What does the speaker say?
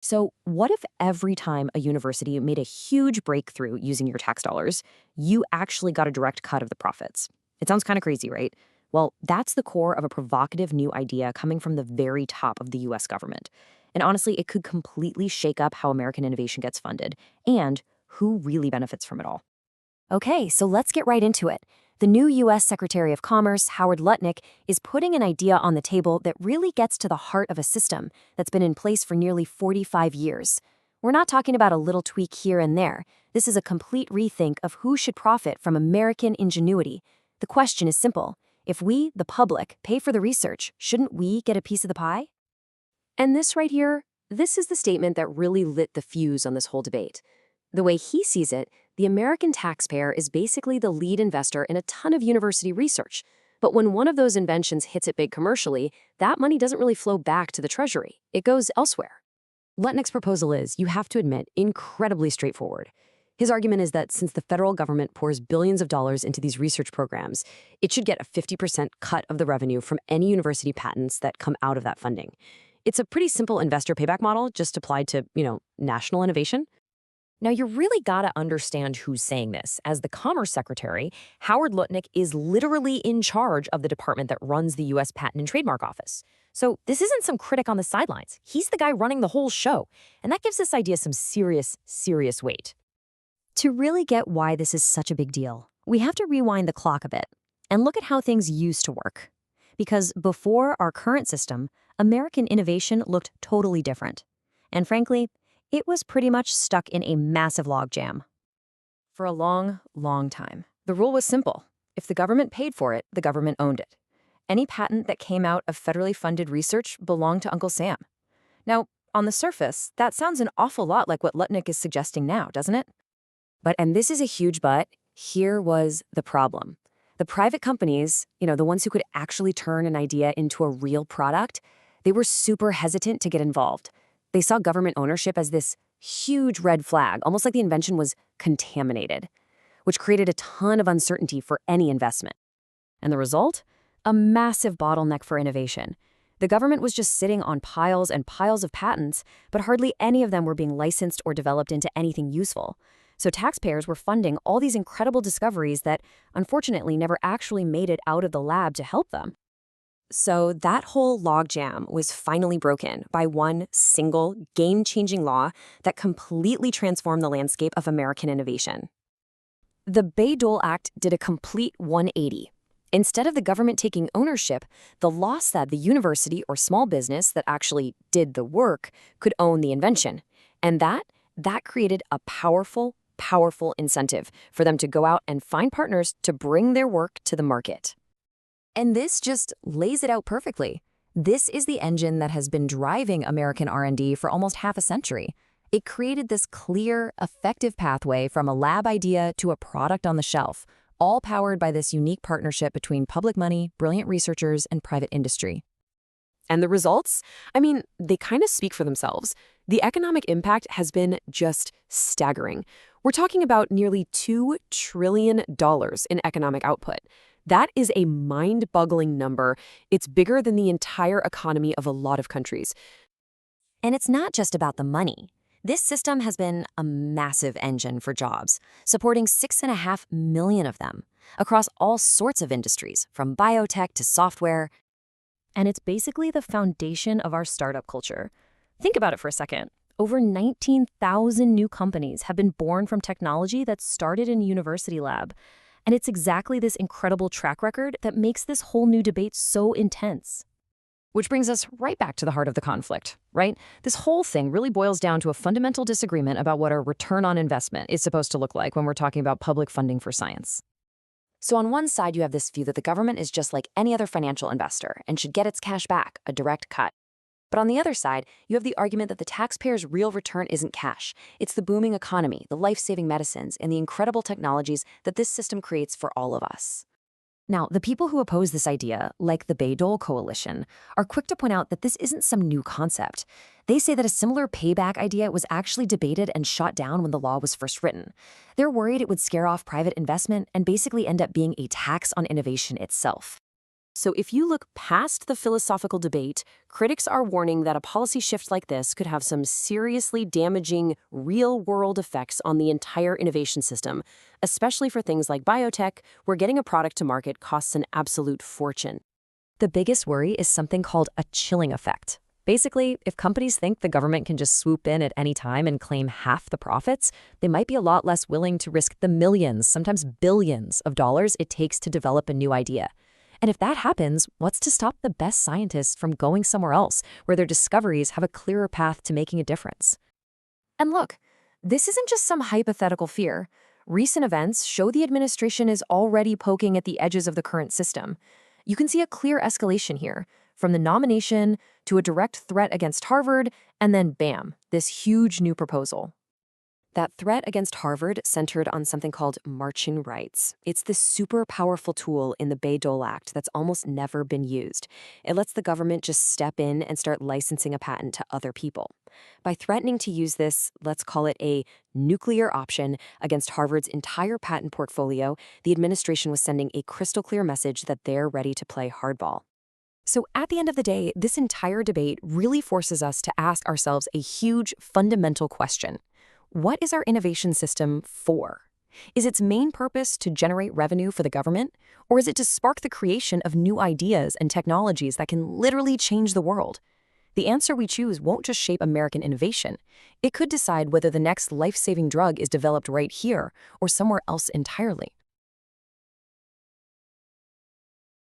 So, what if every time a university made a huge breakthrough using your tax dollars, you actually got a direct cut of the profits? It sounds kind of crazy, right? Well, that's the core of a provocative new idea coming from the very top of the US government. And honestly, it could completely shake up how American innovation gets funded and who really benefits from it all. Okay, so let's get right into it. The new U.S. Secretary of Commerce, Howard Lutnick, is putting an idea on the table that really gets to the heart of a system that's been in place for nearly 45 years. We're not talking about a little tweak here and there. This is a complete rethink of who should profit from American ingenuity. The question is simple. If we, the public, pay for the research, shouldn't we get a piece of the pie? And this right here, this is the statement that really lit the fuse on this whole debate. The way he sees it, the American taxpayer is basically the lead investor in a ton of university research. But when one of those inventions hits it big commercially, that money doesn't really flow back to the Treasury. It goes elsewhere. Lutnick's proposal is, you have to admit, incredibly straightforward. His argument is that since the federal government pours billions of dollars into these research programs, it should get a 50% cut of the revenue from any university patents that come out of that funding. It's a pretty simple investor payback model just applied to, national innovation. Now, you really gotta understand who's saying this. As the Commerce Secretary, Howard Lutnick is literally in charge of the department that runs the U.S. Patent and Trademark Office. So this isn't some critic on the sidelines. He's the guy running the whole show. And that gives this idea some serious, serious weight. To really get why this is such a big deal, we have to rewind the clock a bit and look at how things used to work. Because before our current system, American innovation looked totally different. And frankly, it was pretty much stuck in a massive logjam. For a long, long time, the rule was simple. If the government paid for it, the government owned it. Any patent that came out of federally funded research belonged to Uncle Sam. Now, on the surface, that sounds an awful lot like what Lutnick is suggesting now, doesn't it? And this is a huge but, here was the problem. The private companies, the ones who could actually turn an idea into a real product, they were super hesitant to get involved. They saw government ownership as this huge red flag, almost like the invention was contaminated, which created a ton of uncertainty for any investment. And the result? A massive bottleneck for innovation. The government was just sitting on piles and piles of patents, but hardly any of them were being licensed or developed into anything useful. So taxpayers were funding all these incredible discoveries that, unfortunately, never actually made it out of the lab to help them. So that whole logjam was finally broken by one single game-changing law that completely transformed the landscape of American innovation. The Bayh-Dole Act did a complete 180. Instead of the government taking ownership, the law said the university or small business that actually did the work could own the invention. And that created a powerful incentive for them to go out and find partners to bring their work to the market. And this just lays it out perfectly. This is the engine that has been driving American R&D for almost half a century. It created this clear, effective pathway from a lab idea to a product on the shelf, all powered by this unique partnership between public money, brilliant researchers, and private industry. And the results? They kind of speak for themselves. The economic impact has been just staggering. We're talking about nearly $2 trillion in economic output. That is a mind-boggling number. It's bigger than the entire economy of a lot of countries. And it's not just about the money. This system has been a massive engine for jobs, supporting 6.5 million of them across all sorts of industries, from biotech to software. And it's basically the foundation of our startup culture. Think about it for a second. Over 19,000 new companies have been born from technology that started in a university lab. And it's exactly this incredible track record that makes this whole new debate so intense. Which brings us right back to the heart of the conflict, right? This whole thing really boils down to a fundamental disagreement about what a return on investment is supposed to look like when we're talking about public funding for science. So on one side, you have this view that the government is just like any other financial investor and should get its cash back, a direct cut. But on the other side, you have the argument that the taxpayer's real return isn't cash. It's the booming economy, the life-saving medicines, and the incredible technologies that this system creates for all of us. Now, the people who oppose this idea, like the Bayh-Dole Coalition, are quick to point out that this isn't some new concept. They say that a similar payback idea was actually debated and shot down when the law was first written. They're worried it would scare off private investment and basically end up being a tax on innovation itself. So if you look past the philosophical debate, critics are warning that a policy shift like this could have some seriously damaging real-world effects on the entire innovation system, especially for things like biotech, where getting a product to market costs an absolute fortune. The biggest worry is something called a chilling effect. Basically, if companies think the government can just swoop in at any time and claim half the profits, they might be a lot less willing to risk the millions, sometimes billions of dollars it takes to develop a new idea. And if that happens, what's to stop the best scientists from going somewhere else where their discoveries have a clearer path to making a difference? And look, this isn't just some hypothetical fear. Recent events show the administration is already poking at the edges of the current system. You can see a clear escalation here, from the nomination to a direct threat against Harvard, and then bam, this huge new proposal. That threat against Harvard centered on something called marching rights. It's this super powerful tool in the Bayh-Dole Act that's almost never been used. It lets the government just step in and start licensing a patent to other people. By threatening to use this, let's call it a nuclear option against Harvard's entire patent portfolio, the administration was sending a crystal clear message that they're ready to play hardball. So at the end of the day, this entire debate really forces us to ask ourselves a huge fundamental question. What is our innovation system for? Is its main purpose to generate revenue for the government? Or is it to spark the creation of new ideas and technologies that can literally change the world? The answer we choose won't just shape American innovation. It could decide whether the next life-saving drug is developed right here or somewhere else entirely.